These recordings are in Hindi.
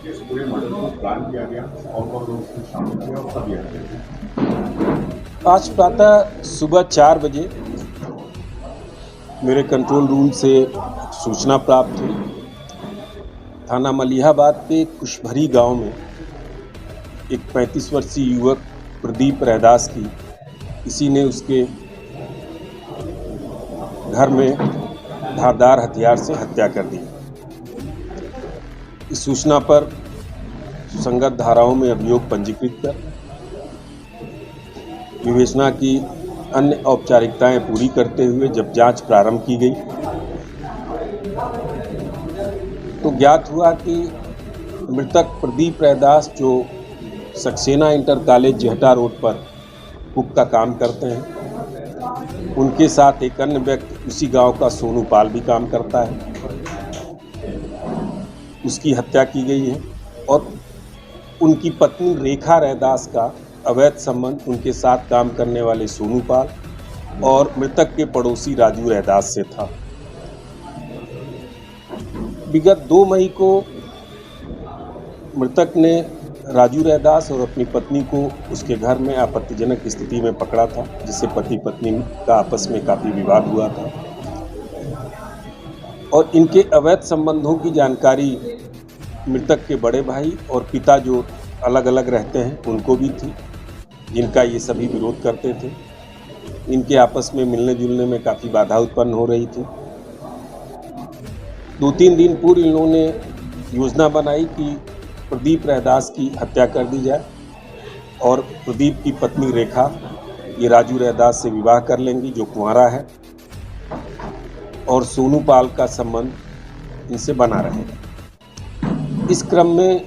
इस पूरे मर्डर को प्लान किया गया, कौन-कौन लोग इसमें शामिल थे और कब यह हत्या? आज प्रातः सुबह 4 बजे मेरे कंट्रोल रूम से सूचना प्राप्त हुई। थाना मलिहाबाद के कुशभरी गांव में एक 35 वर्षीय युवक प्रदीप रैदास की किसी ने उसके घर में धारदार हथियार से हत्या कर दी। इस सूचना पर सुसंगत धाराओं में अभियोग पंजीकृत कर विवेचना की अन्य औपचारिकताएं पूरी करते हुए जब जांच प्रारंभ की गई तो ज्ञात हुआ कि मृतक प्रदीप रैदास जो Saxena inter college Jehta road पर कुक का काम करते हैं, उनके साथ एक अन्य व्यक्ति उसी गांव का सोनू पाल भी काम करता है, उसकी हत्या की गई है और उनकी पत्नी रेखा रैदास का अवैध संबंध उनके साथ काम करने वाले सोनू पाल और मृतक के पड़ोसी राजू रैदास से था। विगत 2 मई को मृतक ने राजू रैदास और अपनी पत्नी को उसके घर में आपत्तिजनक स्थिति में पकड़ा था, जिससे पति पत्नी का आपस में काफ़ी विवाद हुआ था और इनके अवैध संबंधों की जानकारी मृतक के बड़े भाई और पिता जो अलग अलग रहते हैं उनको भी थी, जिनका ये सभी विरोध करते थे। इनके आपस में मिलने जुलने में काफ़ी बाधा उत्पन्न हो रही थी। 2-3 दिन पूर्व इन्होंने योजना बनाई कि प्रदीप रैदास की हत्या कर दी जाए और प्रदीप की पत्नी रेखा ये राजू रैदास से विवाह कर लेंगी जो कुंवारा है और सोनू पाल का संबंध इनसे बना रहेगा। इस क्रम में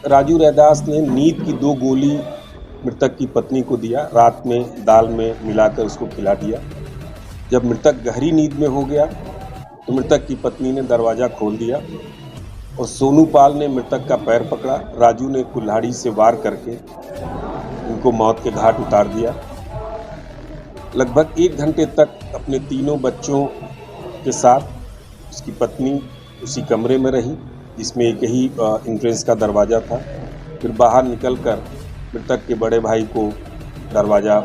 राजू रैदास ने नींद की 2 गोली मृतक की पत्नी को दिया, रात में दाल में मिलाकर उसको खिला दिया। जब मृतक गहरी नींद में हो गया तो मृतक की पत्नी ने दरवाज़ा खोल दिया और सोनू पाल ने मृतक का पैर पकड़ा। राजू ने कुल्हाड़ी से वार करके उनको मौत के घाट उतार दिया। लगभग 1 घंटे तक अपने तीनों बच्चों के साथ उसकी पत्नी उसी कमरे में रही जिसमें एक ही एंट्रेंस का दरवाज़ा था। फिर बाहर निकलकर मृतक के बड़े भाई को दरवाज़ा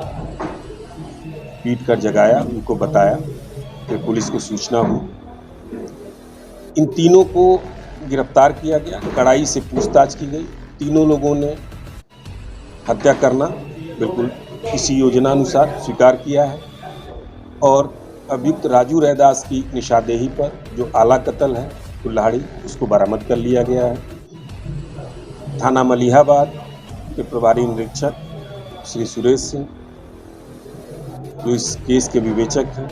पीट कर जगाया, उनको बताया। फिर पुलिस को सूचना हुई। इन तीनों को गिरफ्तार किया गया, कड़ाई से पूछताछ की गई। तीनों लोगों ने हत्या करना बिल्कुल इसी योजनानुसार स्वीकार किया है और अभियुक्त राजू रैदास की निशानदेही पर जो आला कत्ल है कुल्हाड़ी, उसको बरामद कर लिया गया है। थाना मलिहाबाद के प्रभारी निरीक्षक श्री सुरेश सिंह जो इस केस के विवेचक हैं,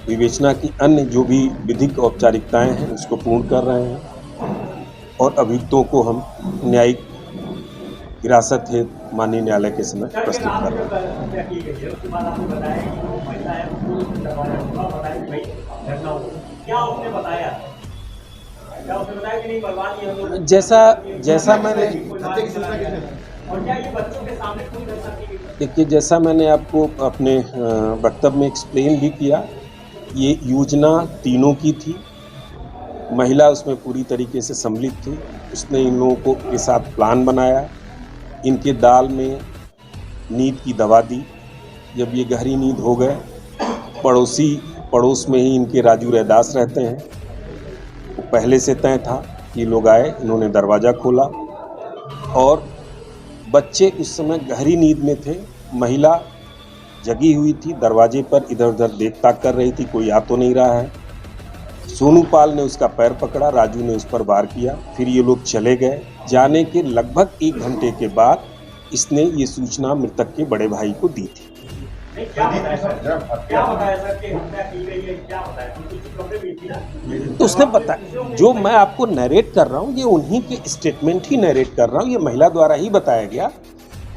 विवेचना की अन्य जो भी विधिक औपचारिकताएं हैं उसको पूर्ण कर रहे हैं और अभियुक्तों को हम न्यायिक हिरासत हेतु माननीय न्यायालय के समय प्रस्तुत कर रहे हैं। जैसा मैंने आपको अपने वक्तव्य में एक्सप्लेन भी किया, ये योजना तीनों की थी। महिला उसमें पूरी तरीके से सम्मिलित थी। उसने इन लोगों को के साथ प्लान बनाया, इनके दाल में नींद की दवा दी। जब ये गहरी नींद हो गए, पड़ोस में ही इनके राजू रैदास रहते हैं, वो पहले से तय था कि लोग आए, इन्होंने दरवाज़ा खोला और बच्चे उस समय गहरी नींद में थे। महिला जगी हुई थी, दरवाजे पर इधर उधर देख ताक कर रही थी, कोई आ तो नहीं रहा है। सोनू पाल ने उसका पैर पकड़ा, राजू ने उस पर वार किया। फिर ये लोग चले गए। जाने के लगभग 1 घंटे के बाद इसने ये सूचना मृतक के बड़े भाई को दी थी। तो उसने बताया, जो मैं आपको नरेट कर रहा हूँ ये उन्हीं के स्टेटमेंट ही नरेट कर रहा हूँ, ये महिला द्वारा ही बताया गया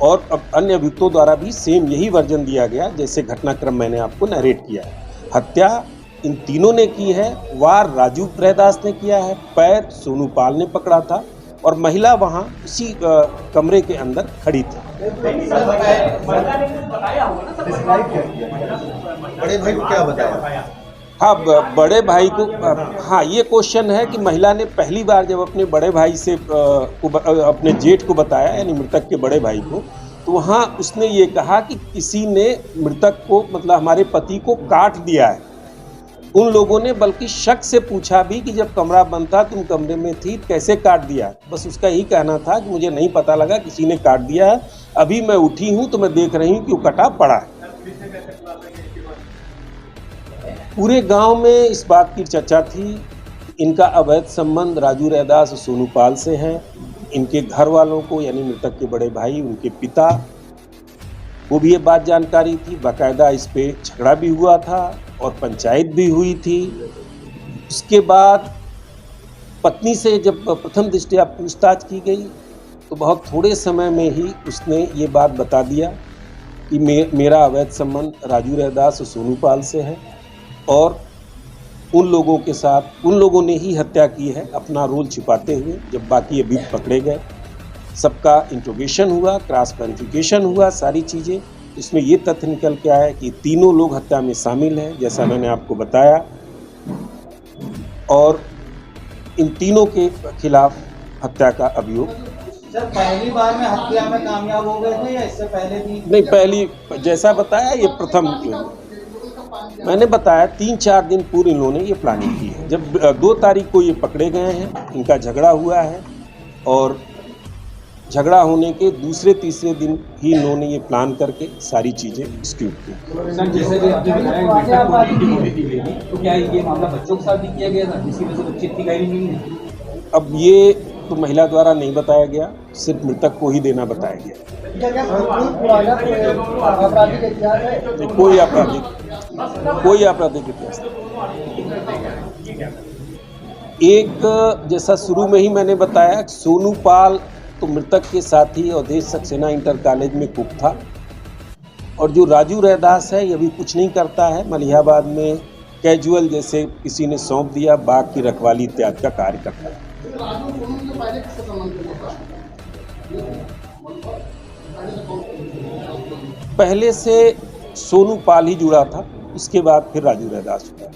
और अब अन्य अभियुक्तों द्वारा भी सेम यही वर्जन दिया गया जैसे घटनाक्रम मैंने आपको नरेट किया है। हत्या इन तीनों ने की है, वार राजू रैदास ने किया है, पैर सोनू पाल ने पकड़ा था और महिला वहाँ उसी कमरे के अंदर खड़ी थी। बड़े भाई को क्या बताया? हाँ, बड़े भाई को हाँ, ये क्वेश्चन है कि महिला ने पहली बार जब अपने बड़े भाई से अपने जेठ को बताया, यानी मृतक के बड़े भाई को, तो वहाँ उसने ये कहा कि किसी ने मृतक को, मतलब हमारे पति को काट दिया है। उन लोगों ने बल्कि शक से पूछा भी कि जब कमरा बंद था तुम कमरे में थी, कैसे काट दिया। बस उसका यही कहना था कि मुझे नहीं पता लगा, किसी ने काट दिया है, अभी मैं उठी हूँ तो मैं देख रही हूँ कि वो कटा पड़ा है। पूरे गांव में इस बात की चर्चा थी। इनका अवैध संबंध राजू रैदास और सोनू पाल से है। इनके घर वालों को, यानी मृतक के बड़े भाई, उनके पिता को भी ये बात जानकारी थी। बाकायदा इस पे झगड़ा भी हुआ था और पंचायत भी हुई थी। उसके बाद पत्नी से जब प्रथम दृष्टया पूछताछ की गई तो बहुत थोड़े समय में ही उसने ये बात बता दिया कि मेरा अवैध संबंध राजू रैदास और सोनू पाल से है और उन लोगों के साथ उन लोगों ने ही हत्या की है, अपना रोल छिपाते हुए। जब बाकी अभियुक्त पकड़े गए, सबका इंट्रोगेशन हुआ, क्रॉस वेरिफिकेशन हुआ, सारी चीज़ें, इसमें ये तथ्य निकल के आया कि तीनों लोग हत्या में शामिल हैं, जैसा मैंने आपको बताया। और इन तीनों के खिलाफ हत्या का अभियोग। सर, पहली बार में हत्या में कामयाब हो गए थे या इससे पहले भी? नहीं, पहली, जैसा बताया, ये प्रथम। मैंने बताया 3-4 दिन पूर्व इन्होंने ये प्लानिंग की है। जब 2 तारीख को ये पकड़े गए हैं, इनका झगड़ा हुआ है और झगड़ा होने के दूसरे-तीसरे दिन ही इन्होंने ये प्लान करके सारी चीज़ें एक्सिक्यूट की। सर, जैसे कि आपने बताया तो क्या ये मामला बच्चों के साथ भी किया गया था, जिसकी वजह से बच्चे इतनी गहरी नहीं है? अब ये तो महिला द्वारा नहीं बताया गया, सिर्फ मृतक को ही देना बताया गया। कोई आपराधिक इतिहास नहीं। एक, जैसा शुरू में ही मैंने बताया, सोनू पाल तो मृतक के साथी अवधेश सक्सेना इंटर कॉलेज में कुक था और जो राजू रैदास है ये भी कुछ नहीं करता है, मलिहाबाद में कैजुअल जैसे किसी ने सौंप दिया, बाग की रखवाली इत्यादि का कार्य करता है। पहले से सोनू पाल ही जुड़ा था, उसके बाद फिर राजू रैदास हुआ।